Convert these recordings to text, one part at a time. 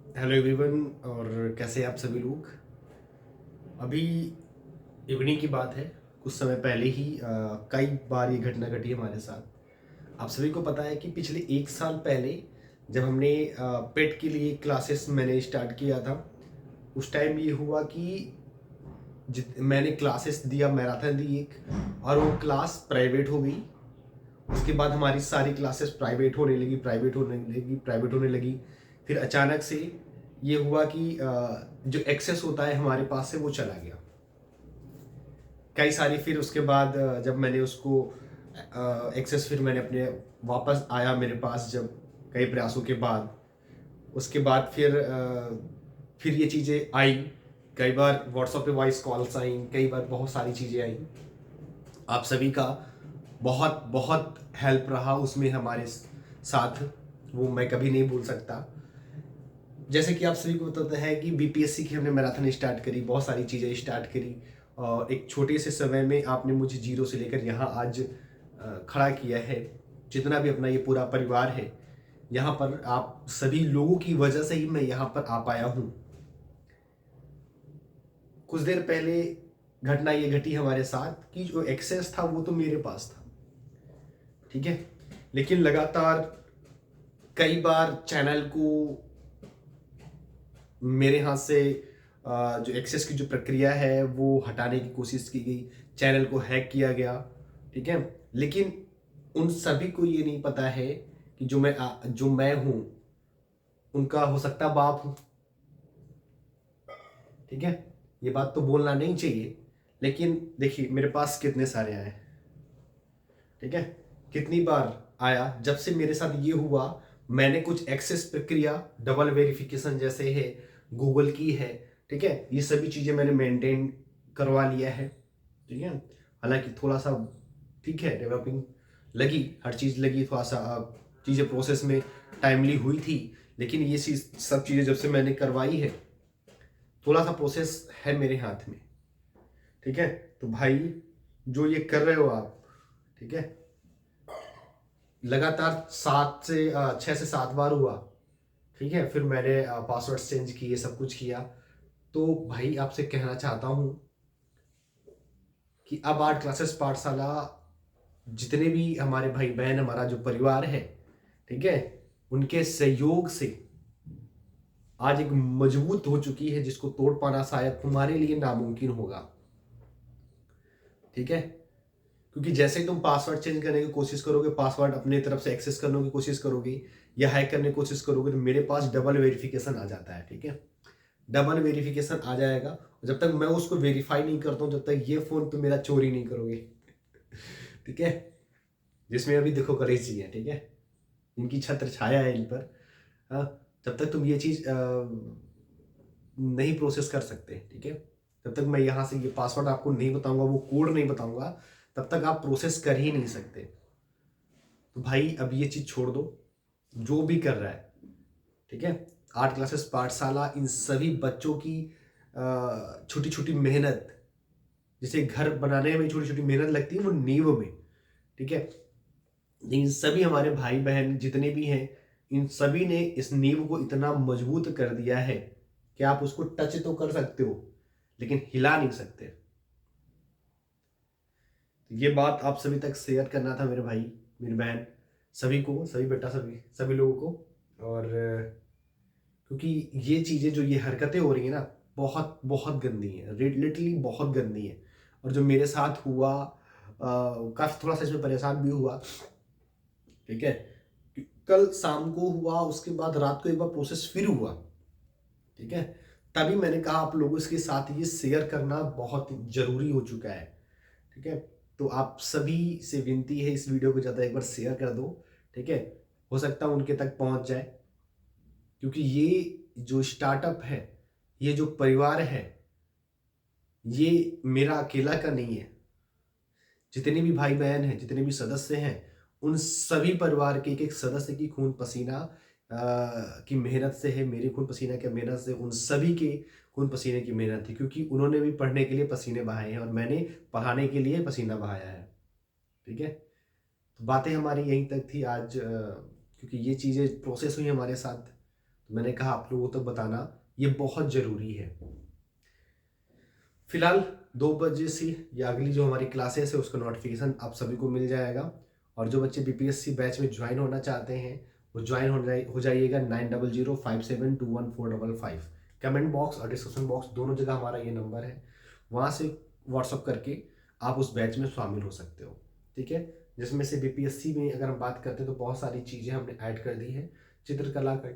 Hello everyone. और कैसे हैं आप सभी लोग। अभी इवनिंग की बात है। कुछ समय पहले ही कई बार ये घटना घटी हमारे साथ। आप सभी को पता है कि पिछले 1 साल पहले जब हमने पेट के लिए क्लासेस मैंने स्टार्ट किया था, उस टाइम ये हुआ कि मैंने क्लासेस दिया, मैराथन दी एक, और वो क्लास प्राइवेट हो गई। उसके बाद हमारी सारी क्लासेस प्राइवेट होने लगी, प्राइवेट होने लगी, प्राइवेट होने लगी। फिर अचानक से ये हुआ कि जो एक्सेस होता है हमारे पास से वो चला गया। कई सारी फिर उसके बाद जब मैंने उसको एक्सेस फिर मैंने अपने वापस आया मेरे पास, जब कई प्रयासों के बाद, उसके बाद फिर ये चीज़ें आई। कई बार व्हाट्सएप पे वॉइस कॉल्स आई, कई बार बहुत सारी चीज़ें आई। आप सभी का बहुत बहुत हेल्प रहा उसमें हमारे साथ, वो मैं कभी नहीं भूल सकता। जैसे कि आप सभी को पता है कि बीपीएससी की हमने मैराथन स्टार्ट करी, बहुत सारी चीज़ें स्टार्ट करी, और एक छोटे से समय में आपने मुझे जीरो से लेकर यहाँ आज खड़ा किया है। जितना भी अपना ये पूरा परिवार है, यहाँ पर आप सभी लोगों की वजह से ही मैं यहाँ पर आ पाया हूँ। कुछ देर पहले घटना ये घटी हमारे साथ कि जो एक्सेस था वो तो मेरे पास था, ठीक है, लेकिन लगातार कई बार चैनल को मेरे हाथ से जो एक्सेस की जो प्रक्रिया है वो हटाने की कोशिश की गई, चैनल को हैक किया गया, ठीक है। लेकिन उन सभी को ये नहीं पता है कि जो मैं हूँ उनका हो सकता बाप हूँ, ठीक है। ये बात तो बोलना नहीं चाहिए, लेकिन देखिए मेरे पास कितने सारे आए, ठीक है। कितनी बार आया जब से मेरे साथ ये हुआ। मैंने कुछ एक्सेस प्रक्रिया, डबल वेरिफिकेशन जैसे है, गूगल की है, ठीक है, ये सभी चीज़ें मैंने मेंटेन करवा लिया है, ठीक है। हालांकि थोड़ा सा, ठीक है, डेवलपिंग लगी, हर चीज़ लगी, थोड़ा सा चीज़ें प्रोसेस में टाइमली हुई थी। लेकिन ये सब चीज़ें जब से मैंने करवाई है, थोड़ा सा प्रोसेस है मेरे हाथ में, ठीक है। तो भाई, जो ये कर रहे हो आप, ठीक है, लगातार 6 से 7 बार हुआ, ठीक है। फिर मैंने पासवर्ड चेंज किए, सब कुछ किया। तो भाई आपसे कहना चाहता हूँ कि अब आर्ट क्लासेस पाठशाला, जितने भी हमारे भाई बहन, हमारा जो परिवार है, ठीक है, उनके सहयोग से आज एक मजबूत हो चुकी है, जिसको तोड़ पाना शायद तुम्हारे लिए नामुमकिन होगा, ठीक है। क्योंकि जैसे ही तुम पासवर्ड चेंज करने की कोशिश करोगे, पासवर्ड अपने तरफ से एक्सेस करने की कोशिश करोगे या हैक करने की कोशिश करोगे, तो मेरे पास डबल वेरिफिकेशन आ जाता है, ठीक है। डबल वेरिफिकेशन आ जाएगा, और जब तक मैं उसको वेरीफाई नहीं करता हूँ, जब तक ये फोन तुम मेरा चोरी नहीं करोगे, ठीक है। जिसमें अभी देखो गणेश जी है, ठीक है, इनकी छत्र छाया है इन पर। हाँ, जब तक तुम ये चीज नहीं प्रोसेस कर सकते, ठीक है, जब तक मैं यहाँ से ये पासवर्ड आपको नहीं बताऊंगा, वो कोड नहीं बताऊंगा, तब तक आप प्रोसेस कर ही नहीं सकते। तो भाई अब ये चीज छोड़ दो, जो भी कर रहा है, ठीक है। आर्ट क्लासेस पाठशाला इन सभी बच्चों की छोटी छोटी मेहनत, जिसे घर बनाने में छोटी छोटी मेहनत लगती है, वो नींव में, ठीक है। इन सभी हमारे भाई बहन जितने भी हैं, इन सभी ने इस नींव को इतना मजबूत कर दिया है कि आप उसको टच तो कर सकते हो, लेकिन हिला नहीं सकते। तो ये बात आप सभी तक शेयर करना था, मेरे भाई, मेरी बहन, सभी को, सभी बेटा, सभी सभी लोगों को। और क्योंकि ये चीज़ें, जो ये हरकतें हो रही है ना, बहुत बहुत गंदी है, लिटरली बहुत गंदी है। और जो मेरे साथ हुआ, काफ़ी थोड़ा सा इसमें परेशान भी हुआ, ठीक है। कल शाम को हुआ, उसके बाद रात को एक बार प्रोसेस फिर हुआ, ठीक है। तभी मैंने कहा आप लोगों के साथ ये शेयर करना बहुत जरूरी हो चुका है, ठीक है। तो आप सभी से विनती है, इस वीडियो को ज़्यादा एक बार शेयर कर दो, ठीक है। हो सकता है उनके तक पहुंच जाए, क्योंकि ये जो स्टार्टअप है, ये जो परिवार है, ये मेरा अकेला का नहीं है। जितने भी भाई बहन हैं, जितने भी सदस्य हैं, उन सभी परिवार के एक एक सदस्य की खून पसीना की मेहनत से है, मेरी खून पसीना की मेहनत से, उन सभी के खून पसीने की मेहनत है, क्योंकि उन्होंने भी पढ़ने के लिए पसीने बहाए हैं और मैंने पढ़ाने के लिए पसीना बहाया है, ठीक है। तो बातें हमारी यहीं तक थी आज, क्योंकि ये चीज़ें प्रोसेस हुई हमारे साथ, तो मैंने कहा आप लोगों को तो बताना ये बहुत ज़रूरी है। फिलहाल 2 बजे से या अगली जो हमारी क्लासेस है उसका नोटिफिकेशन आप सभी को मिल जाएगा। और जो बच्चे बीपीएससी बैच में ज्वाइन होना चाहते हैं वो ज्वाइन हो जाइएगा 9005721455। कमेंट बॉक्स और डिस्क्रिप्शन बॉक्स दोनों जगह हमारा ये नंबर है, वहाँ से व्हाट्सअप करके आप उस बैच में शामिल हो सकते हो। ठीक है, जिसमें से बीपीएससी में अगर हम बात करते हैं तो बहुत सारी चीज़ें हमने ऐड कर दी है। चित्रकला का,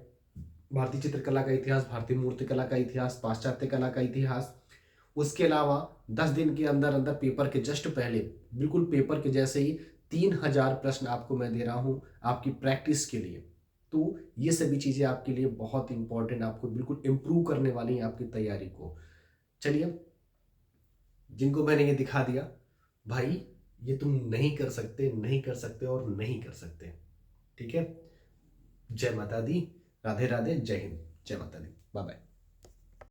भारतीय चित्रकला का इतिहास, भारतीय मूर्तिकला का इतिहास, पाश्चात्य कला का इतिहास। उसके अलावा 10 दिन के अंदर अंदर पेपर के जस्ट पहले, बिल्कुल पेपर के जैसे ही 3000 प्रश्न आपको मैं दे रहा हूँ आपकी प्रैक्टिस के लिए। तो ये सभी चीज़ें आपके लिए बहुत इंपॉर्टेंट, आपको बिल्कुल इम्प्रूव करने वाली हैं आपकी तैयारी को। चलिए, जिनको मैंने ये दिखा दिया भाई ये तुम नहीं कर सकते, नहीं कर सकते और नहीं कर सकते। ठीक है, जय माता दी, राधे राधे, जय हिंद, जय माता दी, बाय बाय।